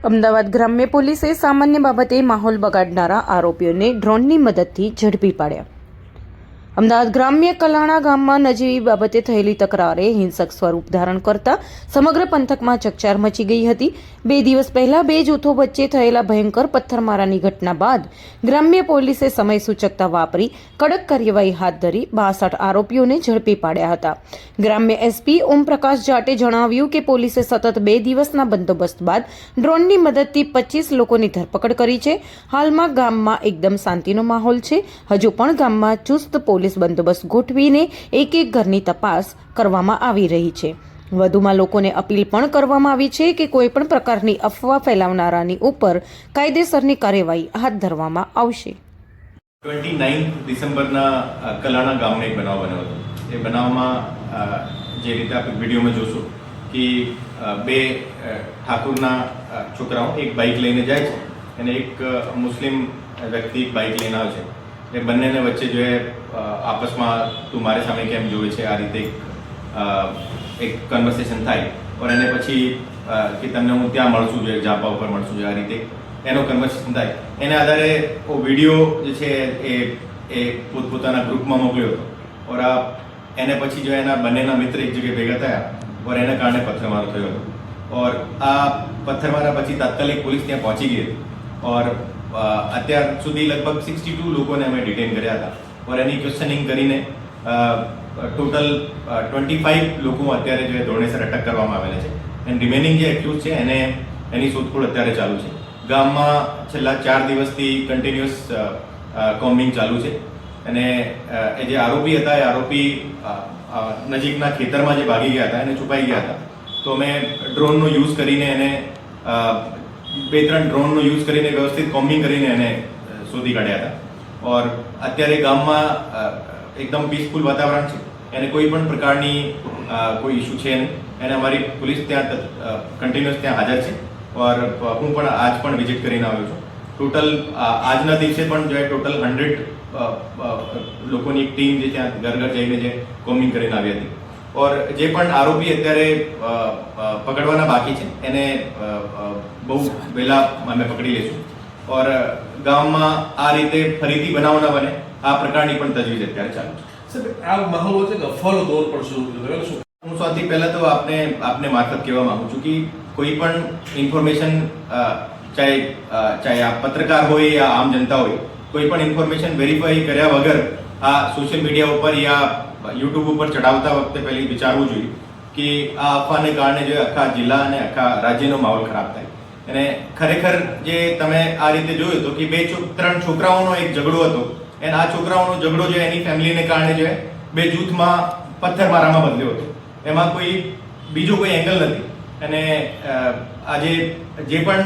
અમદાવાદ ગ્રામ્ય પોલીસે સામાન્ય બાબતે માહોલ બગાડનારા આરોપીઓને ડ્રોનની મદદથી ઝડપી પાડ્યા. અમદાવાદ ગ્રામ્ય કલાણા ગામમાં નજીવી બાબતે થયેલી તકરારે હિંસક સ્વરૂપ ધારણ કરતા સમગ્ર પંથકમાં ચકચાર મચી ગઈ હતી. 2 દિવસ પહેલા બે જૂથો વચ્ચે થયેલા ભયંકર પથ્થરમારાની ઘટના બાદ ગ્રામ્ય પોલીસે સમય સૂચકતા વાપરી કડક કાર્યવાહી હાથ ધરી 62 આરોપીઓને ઝડપી પાડ્યા હતા. ગ્રામ્ય એસપી ઓમપ્રકાશ જાટે જણાવ્યું કે પોલીસે સતત 2 દિવસના બંદોબસ્ત બાદ ડ્રોનની મદદથી 25 લોકોની ધરપકડ કરી છે. હાલમાં ગામમાં એકદમ શાંતિનો માહોલ છે. હજુ પણ ગામમાં ચુસ્ત પોલીસ બંદોબસ્ત ગોઠવીને એક ઘરની તપાસ કરવામાં આવી રહી છે. વધુમાં લોકોને અપીલ પણ કરવામાં આવી છે કે કોઈ પણ પ્રકારની અફવા ફેલાવનારાની ઉપર કાયદેસરની કાર્યવાહી હાથ ધરવામાં આવશે. 29 ડિસેમ્બરના કલાણા ગામનો એક બનાવ બન્યો હતો. એ બનાવમાં જે રીતે આપ વિડીયોમાં જોશો કે બે ઠાકુરના છોકરાઓ એક બાઇક લઈને જાય છે અને એક મુસ્લિમ વ્યક્તિ બાઇક લઈને આવે છે. એ બંનેને વચ્ચે જો આપસમાં તું મારે સામે કેમ જોવે છે આ રીતે એક કન્વર્સેશન થાય और એને પછી કે તમને હું ત્યાં મળશું જોઈએ, જાપા ઉપર મળશું જોઈએ, આ રીતે એનો કન્વર્સેશન થાય. એના આધારે વિડીયો જે છે એ પોતપોતાના ગ્રુપમાં મોકલ્યો હતો और એને પછી જો એના બંનેના મિત્ર એક જગ્યાએ ભેગા થયા और એને કારણે પથ્થરમારો થયો હતો. और આ પથ્થરમારા પછી તાત્કાલિક પોલીસ ત્યાં પહોંચી ગઈ और અત્યાર સુધી લગભગ 62 લોકોને અમે ડિટેન કર્યા હતા और એની ક્વેશ્ચનિંગ કરીને ટોટલ 25 લોકો અત્યારે જે ધોરણેસર અટક કરવામાં આવેલા છે એન્ડ રિમેનિંગ જે એક્યુઝ છે એને એની શોધખોળ અત્યારે ચાલુ છે. ગામમાં છેલ્લા 4 દિવસથી કન્ટિન્યુઅસ કોમ્બિંગ ચાલુ છે અને એ જે આરોપી હતા એ આરોપી નજીકના ખેતરમાં જે ભાગી ગયા હતા એને છુપાઈ ગયા હતા. તો અમે ડ્રોનનો યુઝ કરીને એને 2-3 ડ્રોનનો યુઝ કરીને વ્યવસ્થિત કોમ્બિંગ કરીને એને શોધી કાઢ્યા હતા. और અત્યારે ગામમાં એકદમ પીસફુલ વાતાવરણ છે. એને કોઈ પણ પ્રકારની કોઈ ઇસ્યુ છે નહીં. એને અમારી પોલીસ ત્યાં કન્ટિન્યુઅસ ત્યાં હાજર છે और હું પણ આજ પણ વિઝિટ કરીને આવ્યો છું. ટોટલ આજના દિવસે પણ જો ટોટલ 100 લોકોની એક ટીમ જે ત્યાં ઘર ઘર જઈને જે કોમ્બિંગ કરીને આવી હતી. और જે પણ આરોપી અત્યારે પકડવાના બાકી છે એને બહુ વહેલા અમે પકડી લઈશું और ગામમાં આ રીતે ફરીથી બનાવ ન બને આ પ્રકારની પણ તજવીજ અત્યારે ચાલુ છે. સાહેબ આ માહોલ વચ્ચે અફવાનો દોર પણ શરૂ થયો છે. હું સૌથી પહેલા તો આપને મારફત કહેવા માંગુ છું કે કોઈ પણ ઇન્ફોર્મેશન ચાહે આ પત્રકાર હોય યા આમ જનતા હોય કોઈ પણ ઇન્ફોર્મેશન વેરીફાઈ કર્યા વગર આ સોશિયલ મીડિયા ઉપર યા યુટ્યુબ ઉપર ચડાવતા વખતે પહેલી વિચારવું જોઈએ કે આ અફવાને કારણે જો આખા જિલ્લા અને આખા રાજ્યનો માહોલ ખરાબ થાય. અને ખરેખર જે તમે આ રીતે જોયું તો કે 2-3 છોકરાઓનો એક ઝઘડો હતો અને આ છોકરાઓનો ઝઘડો જે એની ફેમિલીને કારણે જે બે જૂથમાં પથ્થરમારામાં બદલ્યો હતો. એમાં કોઈ બીજો કોઈ એંગલ નથી. અને આજે જે પણ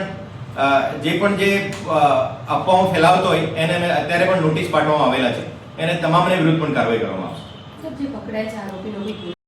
અફવાઓ ફેલાવતો હોય એને અત્યારે પણ નોટિસ પાઠવવામાં આવેલા છે. એને તમામને વિરુદ્ધ પણ કાર્યવાહી કરવામાં આવશે. જે પકડાય છે આરોપી